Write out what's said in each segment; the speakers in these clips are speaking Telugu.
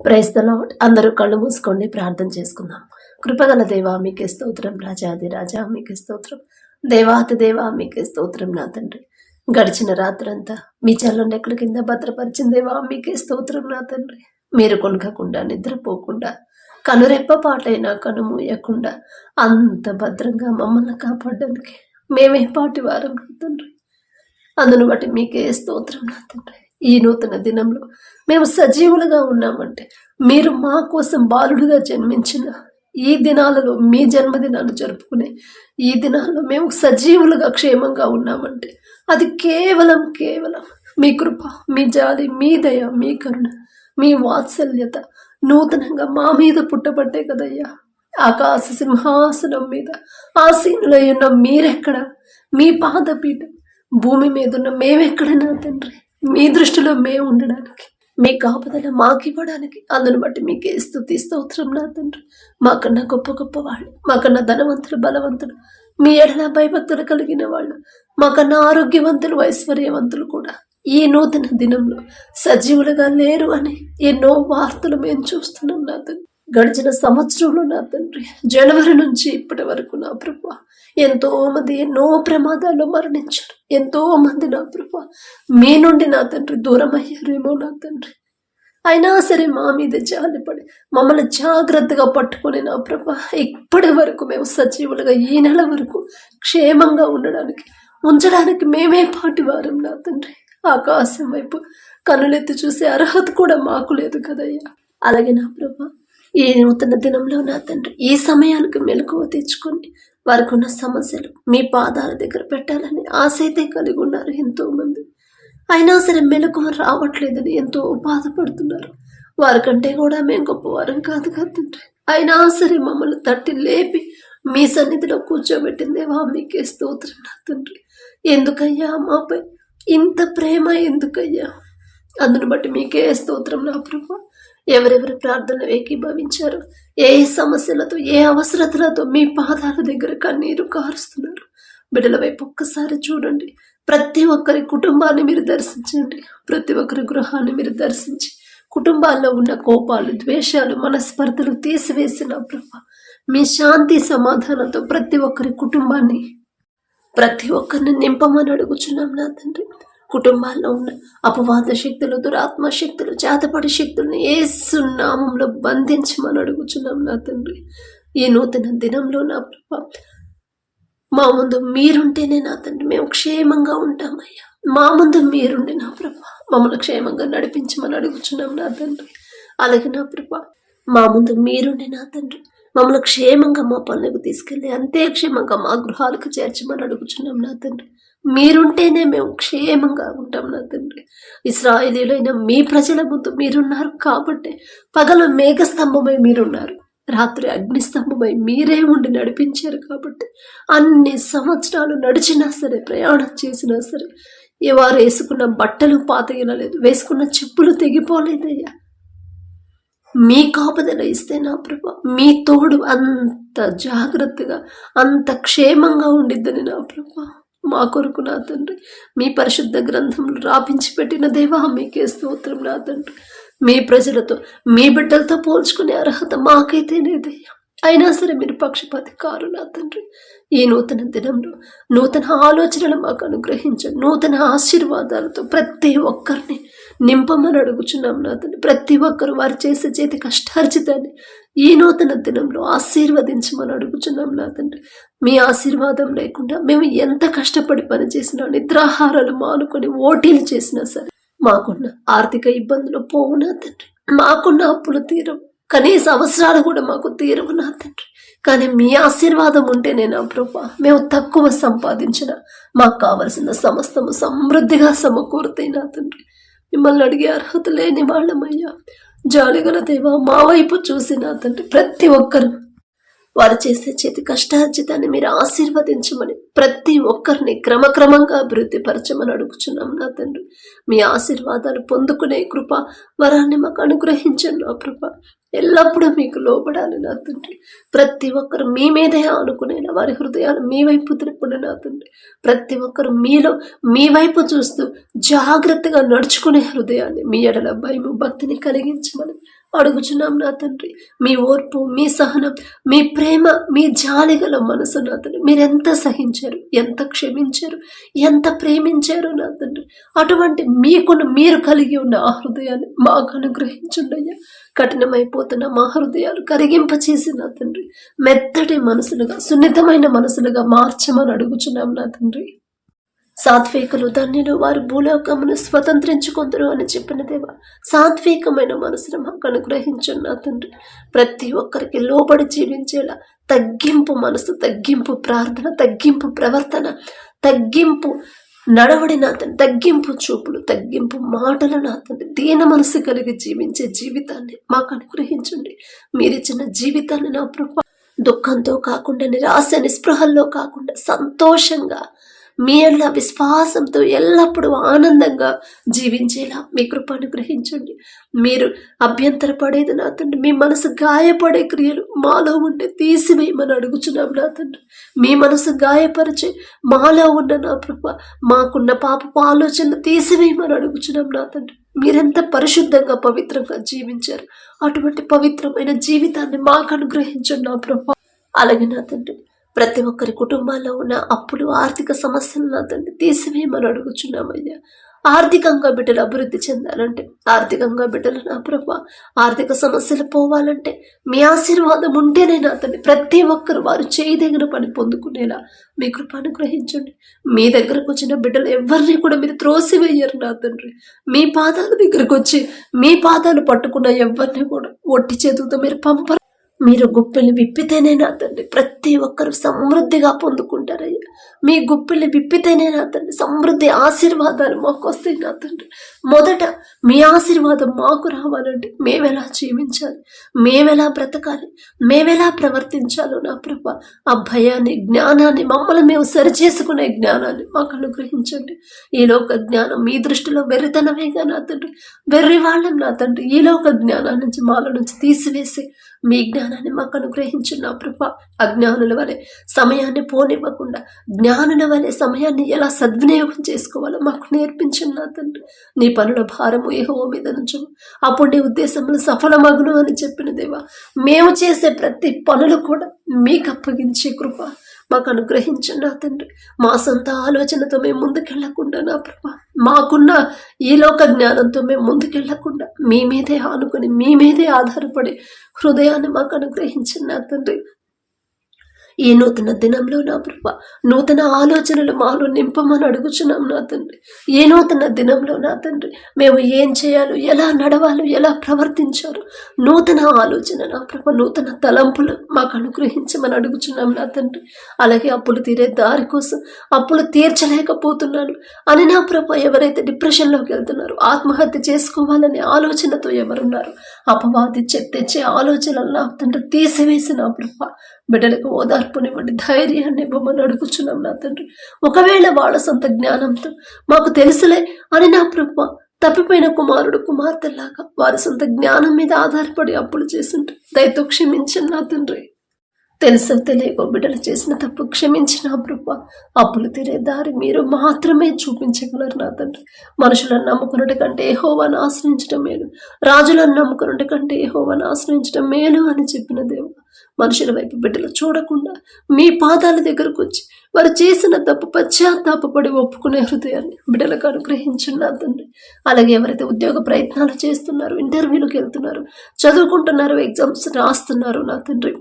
Praise the lord. అందరూ కళ్ళు మూసుకోండి, ప్రార్థన చేసుకుందాం. కృపగల దేవా మీకే స్తోత్రం, రాజాది రాజా మీకే స్తోత్రం, దేవాతి దేవా మీకే స్తోత్రం నా తండ్రి. గడిచిన రాత్రంతా మీ చల్లని కింద భద్రపరిచిన దేవా మీకే స్తోత్రం నా తండ్రి. మీరు కొనకకుండా నిద్రపోకుండా కనురెప్ప పాటైనా కనుమూయకుండా అంత భద్రంగా మమ్మల్ని కాపాడడానికి మేమే పాటి వారం నా తండ్రి. అందును బట్టి మీకే స్తోత్రం నా తండ్రి. ఈ నూతన దినంలో మేము సజీవులుగా ఉన్నామంటే మీరు మా కోసం బాలుడుగా జన్మించిన ఈ దినాలలో, మీ జన్మదినాలు జరుపుకునే ఈ దినాల్లో మేము సజీవులుగా క్షేమంగా ఉన్నామంటే అది కేవలం మీ కృప, మీ జాలి, మీ దయ, మీ కరుణ, మీ వాత్సల్యత నూతనంగా మా మీద పుట్టబట్టే కదయ్యా. ఆకాశ సింహాసనం మీద ఆసీనులై ఉన్న మీరెక్కడ, మీ పాదపీఠం భూమి మీద ఉన్న మేమెక్కడ నా తండ్రి. మీ దృష్టిలో మేము ఉండడానికి, మీ కాపుదల మాకివ్వడానికి, అందును బట్టి మీకే స్తుతి స్తోత్రం నా తండ్రి. మాకన్నా గొప్ప వాళ్ళు, మాకన్నా ధనవంతులు, బలవంతులు, మీ ఎడల భయభక్తులు కలిగిన వాళ్ళు, మాకన్నా ఆరోగ్యవంతులు, ఐశ్వర్యవంతులు కూడా ఈ నూతన దినంలో సజీవులుగా లేరు అని ఎన్నో వార్తలు మేము చూస్తున్నాం నా తండ్రి. గడిచిన సంవత్సరంలో నా తండ్రి, జనవరి నుంచి ఇప్పటి వరకు నా ప్రభు ఎంతో మంది ఎన్నో ప్రమాదాల్లో మరణించారు. ఎంతో మంది నా ప్రభు మీ నుండి నా తండ్రి దూరం అయ్యారేమో నా తండ్రి. అయినా సరే మా మీద జాలిపడి మమ్మల్ని జాగ్రత్తగా పట్టుకుని నా ప్రభు ఇప్పటి వరకు మేము సజీవులుగా ఈ నెల వరకు క్షేమంగా ఉంచడానికి మేమే పాటి వారం నా తండ్రి. ఆకాశం వైపు కనులెత్తి చూసే అర్హత కూడా మాకు లేదు కదయ్యా. అలాగే నా ప్రభు ఈ నూతన దినంలో నా తండ్రి ఈ సమయాలకు మెలకువ తెచ్చుకొని వారికి ఉన్న సమస్యలు మీ పాదాల దగ్గర పెట్టాలని ఆశ అయితే కలిగి ఉన్నారు ఎంతో మంది. అయినా సరే మెలకువ రావట్లేదని ఎంతో బాధపడుతున్నారు. వారికంటే కూడా మేము గొప్పవారం కాదు కదా తండ్రి. అయినా సరే మమ్మల్ని తట్టి లేపి మీ సన్నిధిలో కూర్చోబెట్టిందేవా మీకే స్తోత్రం నా తండ్రి. ఎందుకయ్యా మాపై ఇంత ప్రేమ, ఎందుకయ్యా? అందును బట్టి మీకే స్తోత్రం నా ప్రభు. ఎవరెవరి ప్రార్థనలు ఏకీభవించారు, ఏ సమస్యలతో, ఏ అవసరతలతో మీ పాదాల దగ్గర కన్నీరు కారుస్తున్నారు, బిడ్డల వైపు ఒక్కసారి చూడండి. ప్రతి ఒక్కరి కుటుంబాన్ని మీరు దర్శించండి. ప్రతి ఒక్కరి గృహాన్ని మీరు దర్శించి కుటుంబాల్లో ఉన్న కోపాలు, ద్వేషాలు, మనస్పర్ధలు తీసివేసిన ప్రభు మీ శాంతి సమాధానంతో ప్రతి ఒక్కరి కుటుంబాన్ని, ప్రతి ఒక్కరిని నింపమని అడుగుచున్నాం నా తండ్రి. కుటుంబాల్లో ఉన్న అపవాద శక్తులు, దురాత్మ శక్తులు, చేతపడి శక్తులను యేసు నామంలో బంధించమని అడుగుచున్నాం నా తండ్రి. ఈ నూతన దినంలో నా ప్రభా మా ముందు మీరుంటేనే నా తండ్రి మేము క్షేమంగా ఉంటామయ్యా. మా ముందు మీరుండి నా ప్రభా మమ్మల్ని క్షేమంగా నడిపించమని అడుగుచున్నాం నా తండ్రి. అలాగే నా ప్రభా మా ముందు మీరుండి నా తండ్రి మమ్మల్ని క్షేమంగా మా పనులకు తీసుకెళ్ళి అంతే క్షేమంగా మా గృహాలకు చేర్చమని అడుగుచున్నాం నా తండ్రి. మీరుంటేనే మేము క్షేమంగా ఉంటాం నా తండ్రి. ఇశ్రాయేలీయులైన మీ ప్రజల ముందు మీరున్నారు కాబట్టి పగలు మేఘస్తంభమై మీరున్నారు, రాత్రి అగ్నిస్తంభమై మీరే ఉండి నడిపించారు కాబట్టి అన్ని సంవత్సరాలు నడిచినా సరే, ప్రయాణం చేసినా సరే వారు వేసుకున్న బట్టలు పాతగిలలేదు, వేసుకున్న చెప్పులు తెగిపోలేదయ్యా. మీ కాపుదల ఇస్తే నా ప్రభా మీ తోడు అంత జాగ్రత్తగా, అంత క్షేమంగా ఉండిద్దని నా ప్రభా మా కొరకు నా తండ్రి మీ పరిశుద్ధ గ్రంథంలో రాపించి పెట్టిన దేవా మీకే స్తోత్రం నా తండ్రి. మీ ప్రజలతో, మీ బిడ్డలతో పోల్చుకునే అర్హత మాకైతే లేదయ్యా. అయినా సరే మీరు పక్షపాతి కారు నా తండ్రి. ఈ నూతన దినంలో నూతన ఆలోచనలు మాకు అనుగ్రహించండి. నూతన ఆశీర్వాదాలతో ప్రతి ఒక్కరిని నింపమని అడుగుచున్నాం నా తండ్రి. ప్రతి ఒక్కరు వారు చేసే చేతి కష్టార్జితాన్ని ఈ నూతన దినంలో ఆశీర్వదించమని అడుగుచున్నాం నా తండ్రి. మీ ఆశీర్వాదం లేకుండా మేము ఎంత కష్టపడి పని చేసినా, నిద్రాహారాలు మానుకొని ఓటీలు చేసినా సరే మాకున్న ఆర్థిక ఇబ్బందులు పోవు నా తండ్రి. మాకున్న అప్పులు తీరవు, కనీస అవసరాలు కూడా మాకు తీరవు నా తండ్రి. కానీ మీ ఆశీర్వాదం ఉంటేనే నా ప్రభా మేము తక్కువ సంపాదించిన మాకు కావలసిన సమస్తము సమృద్ధిగా సమకూరుతాయి నా తండ్రి. మిమ్మల్ని అడిగే అర్హత లేని వాళ్ళమయ్యా. జాలిగల దేవా మా వైపు చూసి నా తండ్రి ప్రతి ఒక్కరు వారు చేసే చేతి కష్టార్జితాన్ని మీరు ఆశీర్వదించమని, ప్రతి ఒక్కరిని క్రమక్రమంగా అభివృద్ధి పరచమని అడుగుచున్నాం నా తండ్రి. మీ ఆశీర్వాదాలు పొందుకునే కృప వరాన్ని మాకు అనుగ్రహించండి నా ప్రభ. ఎల్లప్పుడూ మీకు లోబడాలి నా తండ్రి. ప్రతి ఒక్కరు మీ మీదే అనుకునేలా వారి హృదయాలు మీ వైపు త్రిప్పుడు నా తండ్రి. ప్రతి ఒక్కరు మీలో మీ వైపు చూస్తూ జాగ్రత్తగా నడుచుకునే హృదయాన్ని, మీ ఎడల భయము భక్తిని కలిగించమని అడుగుచున్నాం నా తండ్రి. మీ ఓర్పు, మీ సహనం, మీ ప్రేమ, మీ జాలిగల మనసు నా తండ్రి. మీరెంత సహించారు, ఎంత క్షమించారు, ఎంత ప్రేమించారు నా తండ్రి. అటువంటి మీరు కలిగి ఉన్న ఆ హృదయాన్ని మాకు అనుగ్రహించుండయ్యా. కఠినమైపోతున్న మా హృదయాలు కరిగింపచేసి నా తండ్రి మెత్తటి మనసులుగా, సున్నితమైన మనసులుగా మార్చమని అడుగుచున్నాం నా తండ్రి. సాత్వికులు ధన్యులు, వారు భూలోకమును స్వతంత్రించుకొందరు అని చెప్పిన దేవా, సాత్వికమైన మనసును మాకు అనుగ్రహించండి నా తండ్రి. ప్రతి ఒక్కరికి లోబడి జీవించేలా తగ్గింపు మనసు, తగ్గింపు ప్రార్థన, తగ్గింపు ప్రవర్తన, తగ్గింపు నడవడి నా తండ్రి, తగ్గింపు చూపులు, తగ్గింపు మాటలు నా తండ్రి, దీన మనసు కలిగి జీవించే జీవితాన్ని మాకు అనుగ్రహించండి. మీరిచ్చిన జీవితాన్ని నా ప్రభు దుఃఖంతో కాకుండా, నిరాశ నిస్పృహల్లో కాకుండా సంతోషంగా మీ అన్న విశ్వాసంతో ఎల్లప్పుడూ ఆనందంగా జీవించేలా మీ కృప అనుగ్రహించండి. మీరు అభ్యంతరపడేది నా తండ్రి, మీ మనసు గాయపడే క్రియలు మాలో ఉంటే తీసివేయమని అడుగుచున్నాం నా తండ్రి. మీ మనసు గాయపరిచే మాలో ఉన్న నా ప్రభు, మాకున్న పాపపు ఆలోచనలు తీసివేయమని అడుగుచున్నాం నా తండ్రి. మీరెంత పరిశుద్ధంగా పవిత్రంగా జీవించారు, అటువంటి పవిత్రమైన జీవితాన్ని మాకు అనుగ్రహించండి నా ప్రభు. అలాగే నా తండ్రి, ప్రతి ఒక్కరి కుటుంబాల్లో ఉన్న అప్పులు, ఆర్థిక సమస్యలు నా తండ్రి తీసివేయమని అడుగుచున్నామయ్యా. ఆర్థికంగా బిడ్డలు అభివృద్ధి చెందాలంటే, ఆర్థికంగా బిడ్డలు నా ప్రభు ఆర్థిక సమస్యలు పోవాలంటే మీ ఆశీర్వాదం ఉంటేనే నా తండ్రి ప్రతి ఒక్కరు వారు చేయదగిన పని పొందుకునేలా మీ కృప అనుగ్రహించండి. మీ దగ్గరకు వచ్చిన బిడ్డలు ఎవరిని కూడా మీరు త్రోసివేయరు నా తండ్రి. మీ పాదాల దగ్గరకు వచ్చి మీ పాదాలు పట్టుకున్న ఎవరిని కూడా ఒట్టి చేతులతో మీరు పంపరు. మీరు గుప్పిలి విప్పితేనే నా తండ్రి ప్రతి ఒక్కరు సమృద్ధిగా పొందుకుంటారయ్యా. మీ గుప్పిలి విప్పితేనే నా తండ్రి సమృద్ధి ఆశీర్వాదాలు మాకు వస్తాయి నా తండ్రి. మొదట మీ ఆశీర్వాదం మాకు రావాలంటే మేమెలా జీవించాలి, మేమెలా బ్రతకాలి, మేమెలా ప్రవర్తించాలో నా ప్రభు ఆ భయాన్ని, జ్ఞానాన్ని, మమ్మల్ని మేము సరిచేసుకునే జ్ఞానాన్ని మాకు అనుగ్రహించండి. ఈ లోక జ్ఞానం మీ దృష్టిలో వెర్రితనమేగా నా తండ్రి. వెర్రి వాళ్ళం నా తండ్రి. ఈ లోక జ్ఞానాన్ని నుంచి మాల నుంచి తీసివేసి మీ జ్ఞానాన్ని మాకు అనుగ్రహించిన నా ప్రభు. అజ్ఞానుల వలె సమయాన్ని పోనివ్వకుండా జ్ఞానుల వలె సమయాన్ని ఎలా సద్వినియోగం చేసుకోవాలో మాకు నేర్పించిన నా తండ్రి. నీ పనుల భారము యెహోవా మీద నుంచు, అప్పుడు నీ ఉద్దేశములు సఫలమగును అని చెప్పిన దేవా, మేము చేసే ప్రతి పనులు కూడా మీకు అప్పగించే కృప మాకు అనుగ్రహించండి నా తండ్రి. మా సొంత ఆలోచనతో మేము ముందుకెళ్లకుండా నా ప్రభా, మాకున్న ఈ లోక జ్ఞానంతో మేము ముందుకెళ్లకుండా మీ మీదే ఆనుకొని మీ మీదే ఆధారపడి హృదయాన్ని మాకు అనుగ్రహించండి నా తండ్రి. ఈ నూతన దినంలో నా ప్రభా నూతన ఆలోచనలు మాలో నింపమని అడుగుచున్నాం నా తండ్రి. ఏ నూతన దినంలో నా తండ్రి మేము ఏం చేయాలో, ఎలా నడవాలో, ఎలా ప్రవర్తించాలో నూతన ఆలోచన నా ప్రభా, నూతన తలంపులు మాకు అనుగ్రహించమని అడుగుచున్నాం నా తండ్రి. అలాగే అప్పులు తీరే దారి కోసం, అప్పులు తీర్చలేకపోతున్నాను అని నా ప్రభా ఎవరైతే డిప్రెషన్లోకి వెళ్తున్నారో, ఆత్మహత్య చేసుకోవాలనే ఆలోచనతో ఎవరున్నారు, అపవాది తెచ్చే ఆలోచనలు నా తండ్రి తీసివేసి నా ప్రభా బిడ్డలకు ఓదార్పునివ్వండి, ధైర్యాన్ని ఇవ్వమని అడుగుచున్నాం నా తండ్రి. ఒకవేళ వాళ్ళ సొంత జ్ఞానంతో మాకు తెలుసులే అని నా ప్రభు తప్పిపోయిన కుమారుడు కుమార్తెలాగా వారి సొంత జ్ఞానం మీద ఆధారపడి అప్పులు చేస్తుంటే దయతో క్షమించండి నా తండ్రి. తెలుసో తెలియకో బిడ్డలు చేసిన తప్పు క్షమించిన ప్రభు, అప్పులు తీరే దారి మీరు మాత్రమే చూపించగలరు నా తండ్రి. మనుషులను నమ్ముకున్నటి కంటే యెహోవాను ఆశ్రయించడం మేలు, రాజులను నమ్ముకున్నటి కంటే యెహోవాను ఆశ్రయించడం మేలు అని చెప్పిన దేవుడు. మనుషుల వైపు బిడ్డలు చూడకుండా మీ పాదాల దగ్గరకు వచ్చి వారు చేసిన తప్పు పశ్చాత్తాపడి ఒప్పుకునే హృదయాన్ని బిడ్డలకు అనుగ్రహించండి నా తండ్రి. అలాగే ఎవరైతే ఉద్యోగ ప్రయత్నాలు చేస్తున్నారు, ఇంటర్వ్యూలకు వెళ్తున్నారు, చదువుకుంటున్నారు, ఎగ్జామ్స్ రాస్తున్నారు నా తండ్రి,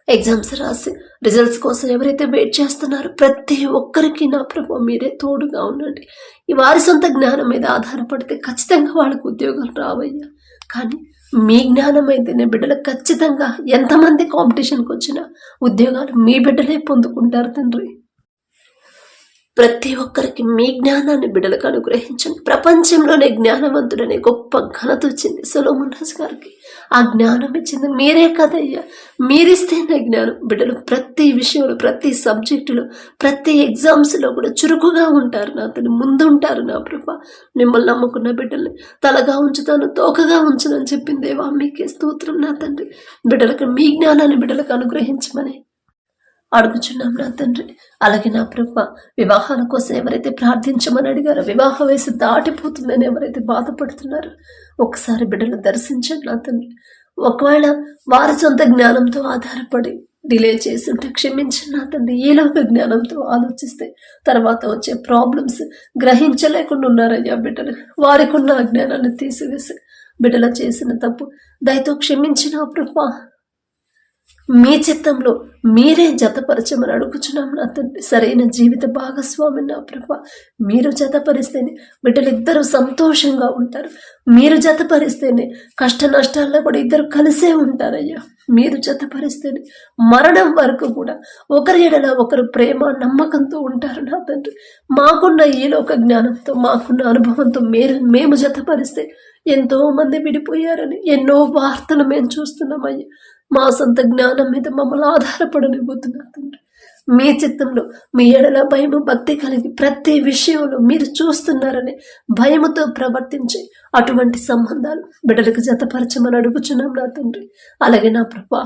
ఎగ్జామ్స్ రాసి రిజల్ట్స్ కోసం ఎవరైతే వెయిట్ చేస్తున్నారో ప్రతి ఒక్కరికి నా ప్రభు మీరే తోడుగా ఉండండి. ఈ వారి సొంత జ్ఞానం మీద ఆధారపడితే ఖచ్చితంగా వాళ్ళకు ఉద్యోగాలు రావయ్యా. కానీ మీ జ్ఞానం అయితేనే బిడ్డలకు ఖచ్చితంగా ఎంతమంది కాంపిటీషన్కి వచ్చినా ఉద్యోగాలు మీ బిడ్డలే పొందుకుంటారు తండ్రి. ప్రతి ఒక్కరికి మీ జ్ఞానాన్ని బిడ్డలకు అనుగ్రహించండి. ప్రపంచంలోనే జ్ఞానవంతుడనే గొప్ప ఘనత వచ్చింది సొలొమోన్ రాజు గారికి. ఆ జ్ఞానం ఇచ్చింది మీరే కదయ్యా. మీరిస్తేనే జ్ఞానం. బిడ్డలు ప్రతి విషయంలో, ప్రతి సబ్జెక్టులో, ప్రతి ఎగ్జామ్స్లో కూడా చురుకుగా ఉంటారు నా తండ్రి, ముందుంటారు నా ప్రభా. మిమ్మల్ని నమ్ముకున్న బిడ్డల్ని తలగా ఉంచుతాను, తోకగా ఉంచునని చెప్పింది దేవా, మీకే స్తోత్రం నా తండ్రి. బిడ్డలకు మీ జ్ఞానాన్ని బిడ్డలకు అనుగ్రహించమని అడుగుచున్నాం నా తండ్రి. అలాగే నా ప్రభ, వివాహాల కోసం ఎవరైతే ప్రార్థించమని అడిగారో, వివాహ వయసు దాటిపోతుందని ఎవరైతే బాధపడుతున్నారో ఒకసారి బిడ్డలు దర్శించండి నా తండ్రి. ఒకవేళ వారి సొంత జ్ఞానంతో ఆధారపడి డిలే చేస్తుంటే క్షమించండి నా తండ్రి. ఈలోక జ్ఞానంతో ఆలోచిస్తే తర్వాత వచ్చే ప్రాబ్లమ్స్ గ్రహించలేకుండా ఉన్నారయ్యా బిడ్డలు. వారికి ఉన్న అజ్ఞానాన్ని తీసివేసి బిడ్డలు చేసిన తప్పు దయతో క్షమించిన ప్రభా, మీ చిత్తంలో మీరే జతపరచమని అడుగుచున్నాం నా తండ్రి. సరైన జీవిత భాగస్వామి నా ప్రభా, మీరు జతపరిస్తేనే బిడ్డలిద్దరూ సంతోషంగా ఉంటారు. మీరు జతపరిస్తేనే కష్ట నష్టాల్లో కూడా ఇద్దరు కలిసే ఉంటారయ్యా. మీరు జతపరిస్తేనే మరణం వరకు కూడా ఒకరి ఎడల ఒకరు ప్రేమ నమ్మకంతో ఉంటారు నా తండ్రి. మాకున్న ఈలోక జ్ఞానంతో, మాకున్న అనుభవంతో మేము జతపరిస్తే ఎంతో మంది విడిపోయారని ఎన్నో వార్తలు మేము చూస్తున్నామయ్యా. మా సొంత జ్ఞానం మీద మమ్మల్ని ఆధారపడనిపోతున్నా తండ్రి. మీ చిత్తంలో మీ ఎడల భయము భక్తి కలిగి ప్రతి విషయంలో మీరు చూస్తున్నారని భయముతో ప్రవర్తించి అటువంటి సంబంధాలు బిడ్డలకు జతపరచమని అడుగుచున్నాం నా తండ్రి. అలాగే నా ప్రభా,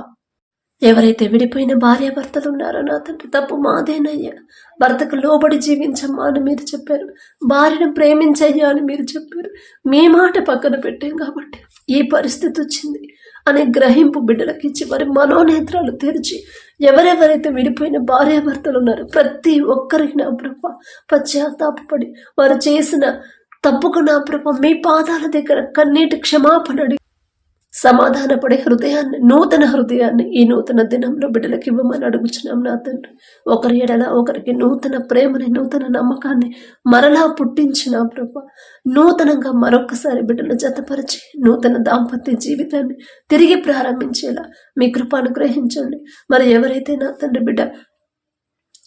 ఎవరైతే విడిపోయిన భార్యాభర్తలు ఉన్నారో నా తండ్రి, తప్పు మాదేనయ్యా. భర్తకు లోబడి జీవించమ్మా అని మీరు చెప్పారు, భార్యను ప్రేమించయ్యా అని మీరు చెప్పారు. మీ మాట పక్కన పెట్టాం కాబట్టి ఈ పరిస్థితి వచ్చింది అనే గ్రహింపు బిడ్డలకు ఇచ్చి వారి మనోనేత్రాలు తెరిచి ఎవరెవరైతే విడిపోయిన భార్యాభర్తలు ఉన్నారో ప్రతి ఒక్కరికి నా ప్రభ పశ్చాత్తాపడి వారు చేసిన తప్పుకు నా ప్రభ మీ పాదాల దగ్గర కన్నీటి క్షమాపణ అడిగి సమాధానపడే హృదయాన్ని, నూతన హృదయాన్ని ఈ నూతన దినంలో బిడ్డలకు ఇవ్వమని అడుగుచున్నాం నా తండ్రి. ఒకరి ఎడల ఒకరికి నూతన ప్రేమని, నూతన నమ్మకాన్ని మరలా పుట్టించిన ప్రభా, నూతనంగా మరొకసారి బిడ్డలు జతపరిచి నూతన దాంపత్య జీవితాన్ని తిరిగి ప్రారంభించేలా మీ కృప అనుగ్రహించండి. మరి ఎవరైతే నా తండ్రి బిడ్డ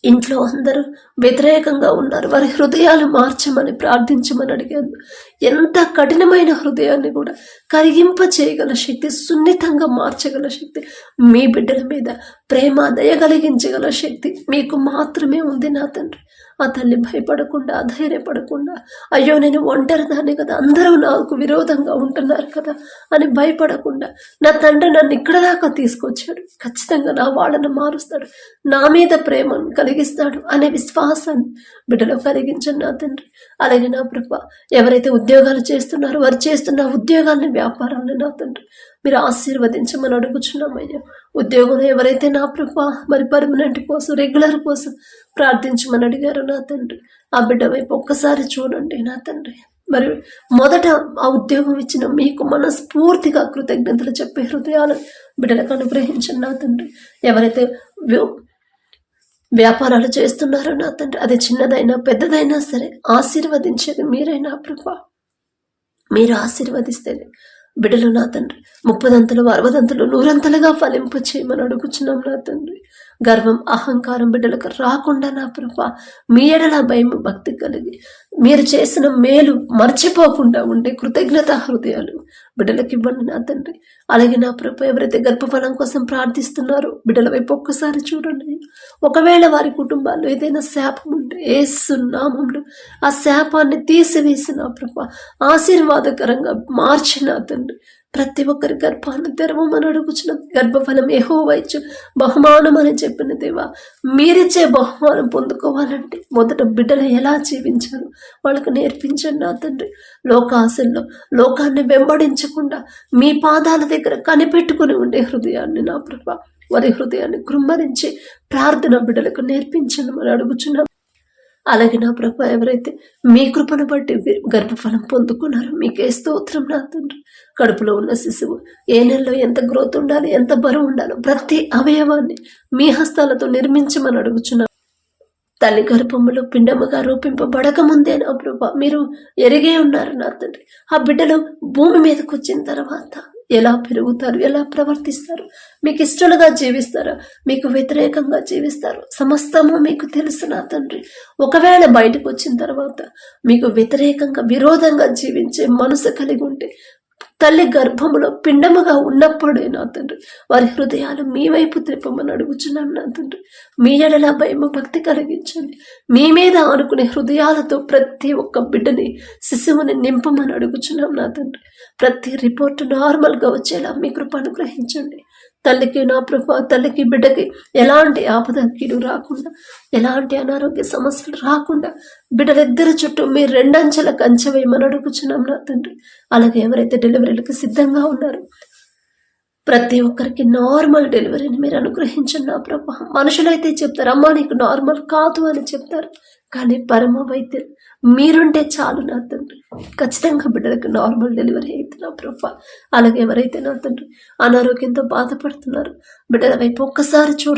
ఇంట్లో అందరూ వ్యతిరేకంగా ఉన్నారు, వారి హృదయాలు మార్చమని ప్రార్థించమని అడిగాను. ఎంత కఠినమైన హృదయాన్ని కూడా కరిగింప చేయగల శక్తి, సున్నితంగా మార్చగల శక్తి, మీ బిడ్డల మీద ప్రేమ దయ కలిగించగల శక్తి మీకు మాత్రమే ఉంది నా తండ్రి. ఆ తల్లి భయపడకుండా, అధైర్యపడకుండా, అయ్యో నేను ఒంటరిదాన్ని కదా, అందరూ నాకు విరోధంగా ఉంటున్నారు కదా అని భయపడకుండా, నా తండ్రి నన్ను ఇక్కడ దాకా తీసుకొచ్చాడు, ఖచ్చితంగా నా వాళ్ళను మారుస్తాడు, నా మీద ప్రేమను కలిగిస్తాడు అనే విశ్వాసాన్ని బిడ్డలో కలిగించండి నా తండ్రి. అలాగే నా ప్రభ, ఎవరైతే ఉద్యోగాలు చేస్తున్నారో వారు చేస్తున్న ఉద్యోగాలని, వ్యాపారాలను నా తండ్రి మీరు ఆశీర్వదించమని అడుగుచున్నామయ్యా. ఉద్యోగంలో ఎవరైతే నా ప్రభ మరి పర్మనెంట్ కోసం, రెగ్యులర్ కోసం ప్రార్థించమని అడిగారు నా తండ్రి, ఆ బిడ్డ వైపు ఒక్కసారి చూడండి నా తండ్రి. మరి మొదట ఆ ఉద్యోగం ఇచ్చిన మీకు మనస్ఫూర్తిగా కృతజ్ఞతలు చెప్పే హృదయాలను బిడ్డలకు అనుగ్రహించండి నా తండ్రి. ఎవరైతే వ్యాపారాలు చేస్తున్నారో నా తండ్రి, అది చిన్నదైనా పెద్దదైనా సరే ఆశీర్వదించేది మీరైనా ప్రభా. మీరు ఆశీర్వదిస్తేనే బిడ్డలు నా తండ్రి 30 60 100 ఫలింపు చేయమని అడుగుచున్నాం నా తండ్రి. గర్వం, అహంకారం బిడ్డలకు రాకుండా నా ప్రభా మీ ఎడల భయం భక్తి కలిగి మీరు చేసిన మేలు మర్చిపోకుండా ఉండే కృతజ్ఞత హృదయాలు బిడ్డలకు ఇవ్వండి నా తండ్రి. అలాగే నా ప్రభా, ఎవరైతే గర్భఫలం కోసం ప్రార్థిస్తున్నారో బిడ్డల వైపు ఒక్కసారి చూడండి. ఒకవేళ వారి కుటుంబాల్లో ఏదైనా శాపం ఉంటే యేసు నామములో ఆ శాపాన్ని తీసివేసి నా ప్రభా ఆశీర్వాదకరంగా మార్చిన తండ్రి ప్రతి ఒక్కరి గర్భాన్ని తెరవమని అడుగుచున్నాం. గర్భఫలం యెహోవా ఇచ్చు బహుమానం అని చెప్పిన దేవా, మీరిచ్చే బహుమానం పొందుకోవాలంటే మొదట బిడ్డలు ఎలా జీవించారు వాళ్ళకు నేర్పించండి నా తండ్రి. లోకాశల్లో లోకాన్ని వెంబడించకుండా మీ పాదాల దగ్గర కనిపెట్టుకుని ఉండే హృదయాన్ని నా ప్రభా, వారి హృదయాన్ని కృమ్మరించి ప్రార్థన బిడ్డలకు నేర్పించండి అని అడుగుచున్నాం. అలాగే నా ప్రభా, ఎవరైతే మీ కృపను బట్టి గర్భఫలం పొందుకున్నారో మీకే స్తోత్రం నా తండ్రి. కడుపులో ఉన్న శిశువు ఏ నెలలో ఎంత గ్రోత్ ఉండాలి, ఎంత బరువు ఉండాలో ప్రతి అవయవాన్ని మీ హస్తాలతో నిర్మించమని అడుగుచున్నాం. తల్లి గర్భములో పిండముగా రూపింపబడక ముందే నా ప్రభా మీరు ఎరిగే ఉన్నారు నా తండ్రి. ఆ బిడ్డలు భూమి మీదకి వచ్చిన తర్వాత ఎలా పెరుగుతారు, ఎలా ప్రవర్తిస్తారు, మీకు ఇష్టలుగా జీవిస్తారా, మీకు వ్యతిరేకంగా జీవిస్తారు, సమస్తము మీకు తెలుసు నా తండ్రి. ఒకవేళ బయటకు వచ్చిన తర్వాత మీకు వ్యతిరేకంగా, విరోధంగా జీవించే మనసు కలిగి ఉంటే తల్లి గర్భములో పిండముగా ఉన్నప్పుడే నా తండ్రి వారి హృదయాలు మీ వైపు త్రిప్పమని అడుగుచున్నాం నా తండ్రి. మీ ఎడల భయము భక్తి కలిగించండి. మీ మీద ఆనుకునే హృదయాలతో ప్రతి ఒక్క బిడ్డని, శిశువుని నింపమని అడుగుచున్నాం నా తండ్రి. ప్రతి రిపోర్టు నార్మల్గా వచ్చేలా మీ కృప అనుగ్రహించండి. తల్లికి నా ప్రభా, తల్లికి బిడ్డకి ఎలాంటి ఆపద కీడు రాకుండా, ఎలాంటి అనారోగ్య సమస్యలు రాకుండా బిడ్డలిద్దరి చుట్టూ మీరు రెండంచెల కంచె వేయమని అడుగుచున్నాం నా తండ్రి. అలాగే ఎవరైతే డెలివరీలకు సిద్ధంగా ఉన్నారో ప్రతి ఒక్కరికి నార్మల్ డెలివరీని మీరు అనుగ్రహించండి నా ప్రభా. మనుషులైతే చెప్తారు, అమ్మా నీకు నార్మల్ కాదు అని చెప్తారు, కానీ పరమ వైద్యులు మీరుంటే చాలు నా తండ్రి. ఖచ్చితంగా బిడ్డలకు నార్మల్ డెలివరీ అయితే నా ప్రభా. అలాగే ఎవరైతే నా తండ్రి అనారోగ్యంతో బాధపడుతున్నారు బిడ్డల వైపు ఒక్కసారి చూడ.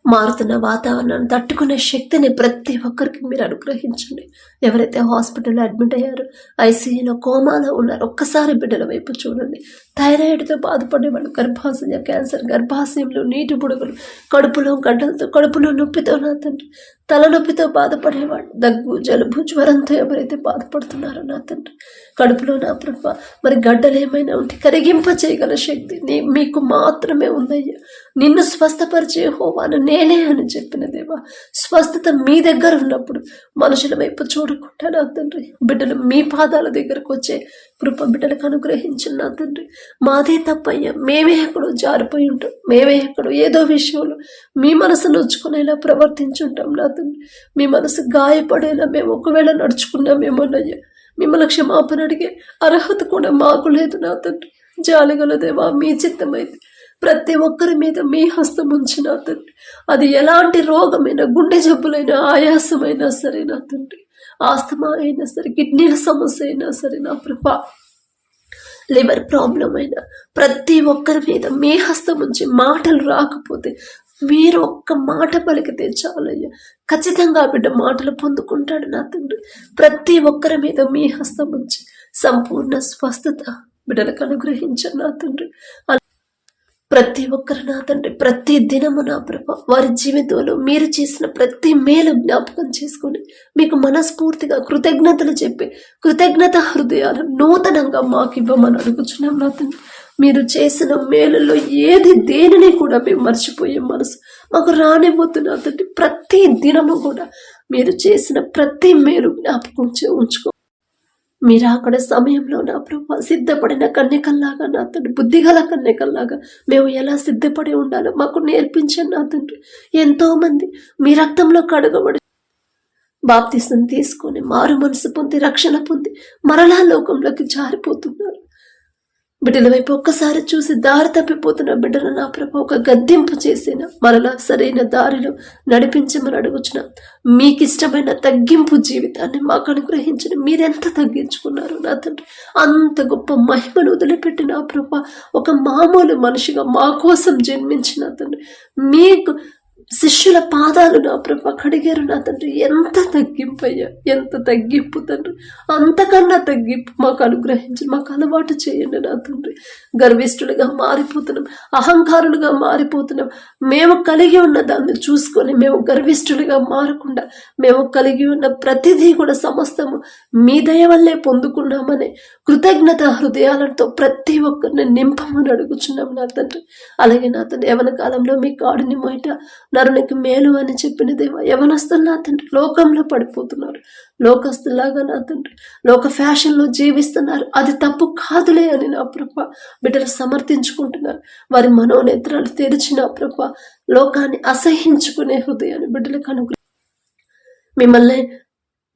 మారుతున్న వాతావరణాన్ని తట్టుకునే శక్తిని ప్రతి ఒక్కరికి మీరు అనుగ్రహించండి. ఎవరైతే హాస్పిటల్లో అడ్మిట్ అయ్యారో, ఐసీయూలో, కోమాలో ఉన్నారో ఒక్కసారి బిడ్డల వైపు చూడండి. థైరాయిడ్తో బాధపడేవాళ్ళు, గర్భాశయ క్యాన్సర్, గర్భాశయంలో నీటి బుడగలు, కడుపులో గడ్డలతో, కడుపులో నొప్పితో నా తండ్రి, తలనొప్పితో బాధపడేవాళ్ళు, దగ్గు, జలుబు, జ్వరంతో ఎవరైతే బాధపడుతున్నారో నా తండ్రి, కడుపులో నా ప్రభ మరి గడ్డలు ఏమైనా ఉంటే కరిగింప చేయగల శక్తి మీకు మాత్రమే ఉందయ్యా. నిన్ను స్వస్థపరిచే యెహోవాను నేనే అని చెప్పిన దేవా, స్వస్థత మీ దగ్గర ఉన్నప్పుడు మనుషుల వైపు చూడకుండా నా తండ్రి బిడ్డలు మీ పాదాల దగ్గరకు వచ్చే కృప బిడ్డలకు అనుగ్రహించిన నా తండ్రి. మాదే తప్పయ్యా, మేమే ఎక్కడో జారిపోయి ఉంటాం, మేమే ఎక్కడో ఏదో విషయంలో మీ మనసు నొచ్చుకునేలా ప్రవర్తించుంటాం నా తండ్రి. మీ మనసు గాయపడేలా మేము ఒకవేళ నడుచుకున్నామేమోనయ్యా, మిమ్మల్ని క్షమాపణ అడిగే అర్హత కూడా మాకు లేదు నా తండ్రి. జాలిగల దేవా, మీ చిత్తమైంది ప్రతి ఒక్కరి మీద మీ హస్తం ఉంచి నా తండ్రి. అది ఎలాంటి రోగమైనా, గుండె జబ్బులైనా, ఆయాసమైనా సరే నా తండ్రి, ఆస్తమా అయినా సరే, కిడ్నీల సమస్య అయినా సరే నా ప్రభా, లివర్ ప్రాబ్లం అయినా ప్రతి ఒక్కరి మీద మీ హస్తం ఉంచి మాటలు రాకపోతే మీరు ఒక్క మాట పలికితే చాలయ్యా, ఖచ్చితంగా బిడ్డ మాటలు పొందుకుంటాడు నా తండ్రి. ప్రతి ఒక్కరి మీద మీ హస్తం ఉంచి సంపూర్ణ స్వస్థత బిడ్డలకు అనుగ్రహించాను నా తండ్రి. ప్రతి ఒక్కరు నా తండ్రి ప్రతి దినము నా ప్రభ వారి జీవితంలో మీరు చేసిన ప్రతి మేలు జ్ఞాపకం చేసుకొని మీకు మనస్ఫూర్తిగా కృతజ్ఞతలు చెప్పి కృతజ్ఞత హృదయాలు నూతనంగా మాకు ఇవ్వమని అడుగుచున్నాం నా తండ్రి. మీరు చేసిన మేలులో దేనిని కూడా మేము మర్చిపోయే మనసు మాకు రానివ్వద్దు నా తండ్రి. ప్రతి దినము కూడా మీరు చేసిన ప్రతి మేలు జ్ఞాపకం ఉంచుకో. మీరు అక్కడ సమయంలో నా ప్రభా సిద్ధపడిన కన్యకల్లాగా నా తండ్రి, బుద్ధిగల కన్యకల్లాగా మేము ఎలా సిద్ధపడి ఉండాలో మాకు నేర్పించండి నా తండ్రి. ఎంతో మంది మీ రక్తంలో కడగబడి బాప్తిసం తీసుకొని మారు మనసు పొంది రక్షణ పొంది మరలా లోకంలోకి జారిపోతున్నారు. బిడ్డల వైపు ఒక్కసారి చూసి దారి తప్పిపోతున్న బిడ్డలు నా ప్రభు ఒక గద్దింపు చేసిన మరలా సరైన దారిలో నడిపించమని అడుగుచున్న మీకు ఇష్టమైన తగ్గింపు జీవితాన్ని మాకు అనుగ్రహించండి. మీరెంత తగ్గించుకున్నారు నా తండ్రి, అంత గొప్ప మహిమను వదిలిపెట్టి నా ప్రభు ఒక మామూలు మనిషిగా మా కోసం జన్మించిన తండ్రి, మీకు శిష్యుల పాదాలు నా ప్రభ కడిగారు నా తండ్రి. ఎంత తగ్గింపు అయ్యా, ఎంత తగ్గింపు తండ్రి, అంతకన్నా తగ్గింపు మాకు అనుగ్రహించి మాకు అలవాటు చేయండి నా తండ్రి. గర్విష్ఠులుగా మారిపోతున్నాం, అహంకారులుగా మారిపోతున్నాం. మేము కలిగి ఉన్న దాన్ని చూసుకొని మేము గర్విష్ఠులుగా మారకుండా మేము కలిగి ఉన్న ప్రతిదీ కూడా సమస్తము మీ దయ వల్లే పొందుకున్నామని కృతజ్ఞత హృదయాలతో ప్రతి ఒక్కరిని నింపమని అడుగుచున్నాం నా తండ్రి. అలాగే నా తండ్రి యవన కాలంలో మీ కాడిని మొయట నరునికి మేలు అని చెప్పిన దేవా, యవనస్తులు నా తండ్రి లోకంలో పడిపోతున్నారు. లోకస్తులాగా నా తండ్రి లోక ఫ్యాషన్లో జీవిస్తున్నారు. అది తప్పు కాదులే అని నా ప్రభ బిడ్డలు సమర్థించుకుంటున్నారు. వారి మనోనేత్రాలు తెరిచిన ప్రభ లోకాన్ని అసహించుకునే హృదయాన్ని బిడ్డలకు అనుగ్రహం. మిమ్మల్ని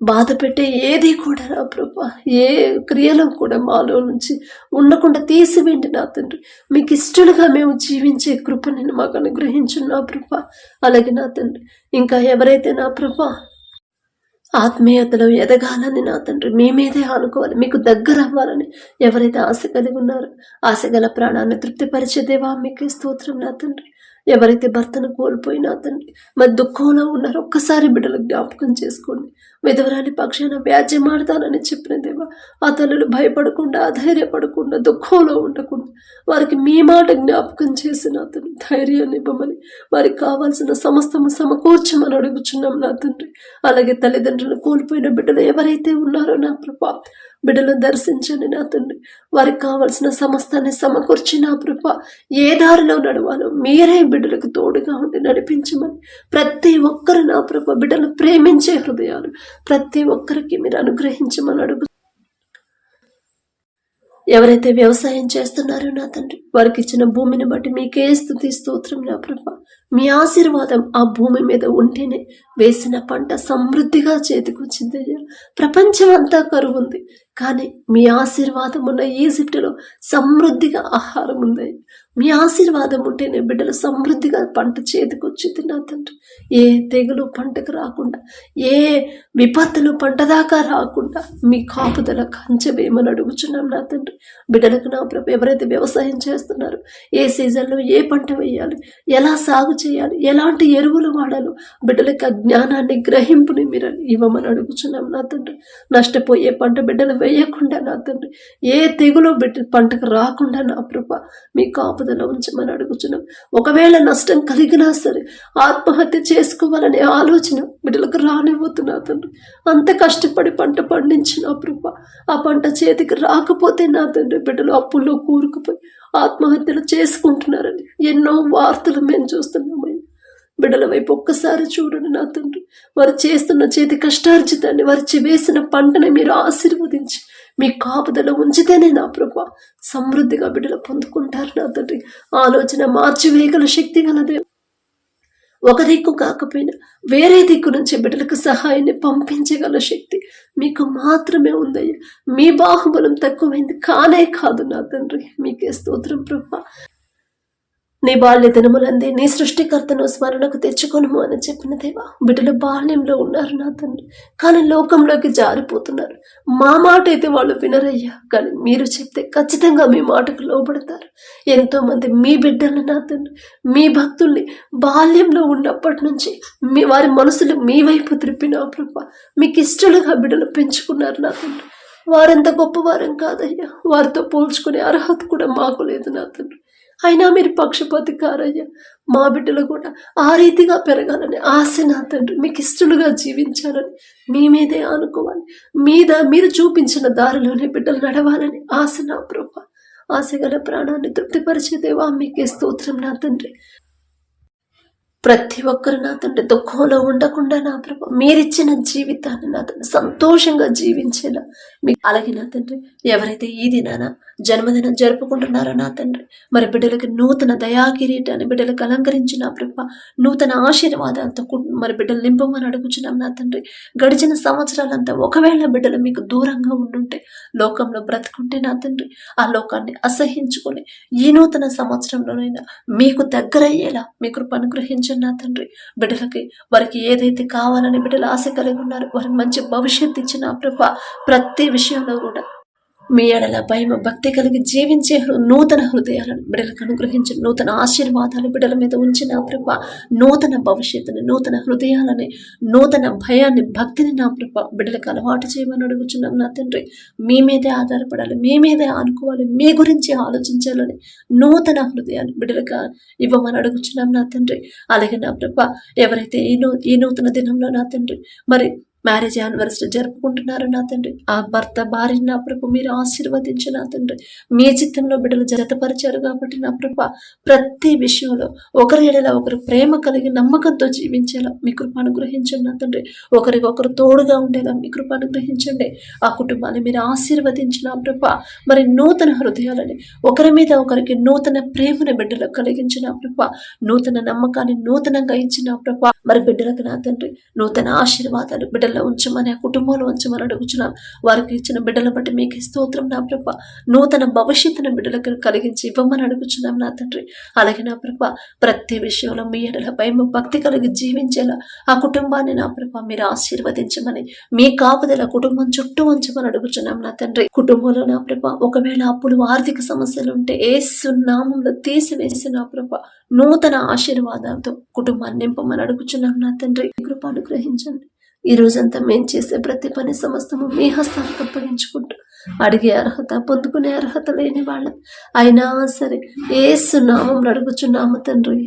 బాధ పెట్టే ఏది కూడా నా ప్రభా, ఏ క్రియలో కూడా మాలో నుంచి ఉండకుండా తీసివేయండి నా తండ్రి. మీకు ఇష్టలుగా మేము జీవించే కృప నేను మాకు అనుగ్రహించు నా ప్రభా. అలాగే నా తండ్రి ఇంకా ఎవరైతే నా ప్రభా ఆత్మీయతలో ఎదగాలని నా తండ్రి మీ మీదే ఆనుకోవాలి, మీకు దగ్గర అవ్వాలని ఎవరైతే ఆశ కలిగి ఉన్నారో ఆశ గల ప్రాణాన్ని తృప్తిపరిచే దేవా మీకే స్తోత్రం నా తండ్రి. ఎవరైతే భర్తను కోల్పోయినా తండ్రి మరి దుఃఖంలో ఉన్నారో ఒక్కసారి బిడ్డలు జ్ఞాపకం చేసుకోండి. విధవరాలి పక్షాన వ్యాజ్యమాడతానని చెప్పిన దేవా, ఆ తల్లులు భయపడకుండా అధైర్యపడకుండా దుఃఖంలో ఉండకుండా వారికి మీ మాట జ్ఞాపకం చేసి నా తండ్రి ధైర్యాన్ని ఇవ్వమని వారికి కావాల్సిన సమస్తము సమకూర్చమని అడుగుచున్నాం నా తండ్రి. అలాగే తల్లిదండ్రులు కోల్పోయిన బిడ్డలు ఎవరైతే ఉన్నారో నా ప్రభా బిడ్డలను దర్శించండి నా తండ్రి. వారికి కావలసిన సమస్తాన్ని సమకూర్చి నా ప్రభా ఏ దారిలో నడవాలో మీరే బిడ్డలకు తోడుగా ఉండి నడిపించమని ప్రతి ఒక్కరు నా ప్రభా బిడ్డలు ప్రేమించే హృదయాలు ప్రతి ఒక్కరికి మీరు అనుగ్రహించమని అడుగు. ఎవరైతే వ్యవసాయం చేస్తున్నారో నా తండ్రి, వారికి ఇచ్చిన భూమిని బట్టి మీకే స్తుతి స్తోత్రం నా ప్రభా. మీ ఆశీర్వాదం ఆ భూమి మీద ఉంటేనే వేసిన పంట సమృద్ధిగా చేతికొచ్చిందయ్యా. ప్రపంచం అంతా కరువు ఉంది, కానీ మీ ఆశీర్వాదం ఉన్న ఈజిప్టులో సమృద్ధిగా ఆహారం ఉందయ్యా. మీ ఆశీర్వాదం ఉంటేనే బిడ్డలు సమృద్ధిగా పంట చేతికొచ్చింది నా తండ్రి. ఏ తెగులు పంటకు రాకుండా, ఏ విపత్తులు పంట దాకా రాకుండా మీ కాపుదల కంచెవేమని అడుగుచున్నాం నా తండ్రి. బిడ్డలకు నా ప్రభు, ఎవరైతే వ్యవసాయం చేస్తున్నారో ఏ సీజన్లో ఏ పంట వేయాలి, ఎలా సాగు చేయాలి, ఎలాంటి ఎరువులు వాడాలో బిడ్డలకు ఆ జ్ఞానాన్ని, గ్రహింపుని మీరు ఇవ్వమని అడుగుచున్నాం నా తండ్రి. నష్టపోయే పంట బిడ్డలు వేయకుండా నా తండ్రి, ఏ తెగులు బిడ్డ పంటకు రాకుండా నా ప్రభు మీ కాపుదల ఉంచమని అడుగుచున్నాం. ఒకవేళ నష్టం కలిగినా సరే ఆత్మహత్య చేసుకోవాలనే ఆలోచన బిడ్డలకు రానివ్వద్దు తండ్రి. అంత కష్టపడి పంట పండించిన ప్రభు, ఆ పంట చేతికి రాకపోతే నా తండ్రి బిడ్డలు అప్పుల్లో కూరుకుపోయి ఆత్మహత్యలు చేసుకుంటున్నారని ఎన్నో వార్తలు మేము చూస్తున్నామయ్యా. బిడ్డల వైపు ఒక్కసారి చూడండి నా తండ్రి. వారు చేస్తున్న చేతి కష్టార్జితాన్ని, వారు వేసిన పంటని మీరు ఆశీర్వదించి మీ కాపుదల ఉంచితేనే నా ప్రభు సమృద్ధిగా బిడ్డలు పొందుకుంటారు నా తండ్రి. ఆలోచన మార్చివేయగల శక్తి గలదే. ఒక దిక్కు కాకపోయినా వేరే దిక్కు నుంచి బిడ్డలకు సహాయాన్ని పంపించగల శక్తి మీకు మాత్రమే ఉందయ్యా. మీ బాహుబలం తక్కువైంది కానే కాదు నా తండ్రి. మీకే స్తోత్రం ప్రభు. నీ బాల్య దినములందే నీ సృష్టికర్తను స్మరణకు తెచ్చుకొనుము అని చెప్పిన దేవా, బిడ్డలు బాల్యంలో ఉన్నారు నా తండ్రి, కానీ లోకంలోకి జారిపోతున్నారు. మా మాట అయితే వాళ్ళు వినరయ్యా, కానీ మీరు చెప్తే ఖచ్చితంగా మీ మాటకు లోబడతారు. ఎంతో మంది మీ బిడ్డలు నా తండ్రి, మీ భక్తుల్ని బాల్యంలో ఉన్నప్పటి నుంచి వారి మనసులు మీ వైపు త్రిప్పిన ప్రభా, మీకు ఇష్టలుగా బిడ్డలు పెంచుకున్నారు నా తండ్రి. వారంత గొప్పవారం కాదయ్యా, వారితో పోల్చుకునే అర్హత కూడా మాకు లేదు నా తండ్రి. అయినా మీరు పక్షపాతి కారయ్యా. మా బిడ్డలు కూడా ఆ రీతిగా పెరగాలని ఆశ నా తండ్రి, మీకు ఇష్టలుగా జీవించాలని, మీ మీదే ఆనుకోవాలి, మీరు చూపించిన దారిలోనే బిడ్డలు నడవాలని ఆశ నా ప్రభా. ఆశ గల ప్రాణాన్ని తృప్తిపరిచేదేవా మీకే స్తోత్రం నా తండ్రి. ప్రతి ఒక్కరు నా తండ్రి దుఃఖంలో ఉండకుండా నా ప్రభు మీరిచ్చిన జీవితాన్ని నా తండ్రి సంతోషంగా జీవించేలా మీకు, అలాగే నా తండ్రి ఎవరైతే ఈ దినాన జన్మదినం జరుపుకుంటున్నారో నా తండ్రి, మరి బిడ్డలకి నూతన దయాకిరీటాన్ని బిడ్డలకు అలంకరించి నా ప్రభు నూతన ఆశీర్వాదాలతో మరి బిడ్డలు నింపమని అడుగుచున్నాం నా తండ్రి. గడిచిన సంవత్సరాలంతా ఒకవేళ బిడ్డలు మీకు దూరంగా ఉండుంటే, లోకంలో బ్రతుకుంటే నా తండ్రి, ఆ లోకాన్ని అసహించుకొని ఈ నూతన సంవత్సరంలోనైనా మీకు దగ్గరయ్యేలా మీ కృప అనుగ్రహించండి నా తండ్రి. బిడ్డలకి వారికి ఏదైతే కావాలని బిడ్డలు ఆశ కలిగి ఉన్నారు, వారికి మంచి భవిష్యత్తు ఇచ్చిన ప్రభా, ప్రతి విషయంలో కూడా మీ ఎడల భయం భక్తి కలిగి జీవించే నూతన హృదయాలను బిడ్డలకు అనుగ్రహించి, నూతన ఆశీర్వాదాలు బిడ్డల మీద ఉంచిన ప్రభ, నూతన భవిష్యత్తుని, నూతన హృదయాలని, నూతన భయాన్ని, భక్తిని నా ప్రభ బిడ్డలకు అలవాటు చేయమని అడుగుచున్నాం నా తండ్రి. మీ మీదే ఆధారపడాలి, మీ మీదే ఆనుకోవాలి, మీ గురించి ఆలోచించాలని నూతన హృదయాన్ని బిడ్డలకు ఇవ్వమని అడుగుచున్నాం నా తండ్రి. అలాగే నా ప్రభ ఎవరైతే ఈ నూతన దినంలో నా తండ్రి మరి మ్యారేజ్ యానివర్సరీ జరుపుకుంటున్నారు నా తండ్రి, ఆ భర్త భార్య నా ప్రభు మీరు ఆశీర్వదించి నా తండ్రి, మీ చిత్తంలో బిడ్డలు జతపరిచారు కాబట్టి నా ప్రభ ప్రతి విషయంలో ఒకరి ఎడల ఒకరు ప్రేమ కలిగి నమ్మకంతో జీవించేలా మీ కృప అనుగ్రహించండి నా తండ్రి. ఒకరికొకరు తోడుగా ఉండేలా మీ కృప అనుగ్రహించండి. ఆ కుటుంబాన్ని మీరు ఆశీర్వదించిన ప్రభ మరి నూతన హృదయాలని, ఒకరి మీద ఒకరికి నూతన ప్రేమను బిడ్డలకు కలిగించిన ప్రభ, నూతన నమ్మకాన్ని నూతనంగా ఇచ్చిన ప్రభ మరి బిడ్డలకు నా తండ్రి నూతన ఆశీర్వాదాలు బిడ్డలు ఉంచమని, ఆ కుటుంబంలో ఉంచమని అడుగుచున్నాం. వారికి ఇచ్చిన బిడ్డల బట్టి మీకు స్తోత్రం నా ప్రభ, నూతన భవిష్యత్తును బిడ్డలకు కలిగించి ఇవ్వమని అడుగుచున్నాం నా తండ్రి. అలాగే నా ప్రభ ప్రతి విషయంలో మీ ఎడల భయం భక్తి కలిగి జీవించేలా ఆ కుటుంబాన్ని నా ప్రభ మీరు ఆశీర్వదించమని, మీ కాపుదల కుటుంబం చుట్టూ ఉంచమని అడుగుచున్నాం నా తండ్రి. కుటుంబంలో నా ప్రభ ఒకవేళ అప్పులు ఆర్థిక సమస్యలు ఉంటే యేసు నామములో తీసివేసి నా ప్రభ నూతన ఆశీర్వాదాలతో కుటుంబాన్ని నింపమని అడుగుచున్నాం నా తండ్రి. కృప అనుగ్రహించండి. ఈ రోజంతా మేము చేసే ప్రతి పని సమస్తము మీ హస్తాలకు అప్పగించుకుంటూ, అడిగే అర్హత పొందుకునే అర్హత లేని వాళ్ళం అయినా సరే యేసు నామములో అడుగుచున్నాము తండ్రి.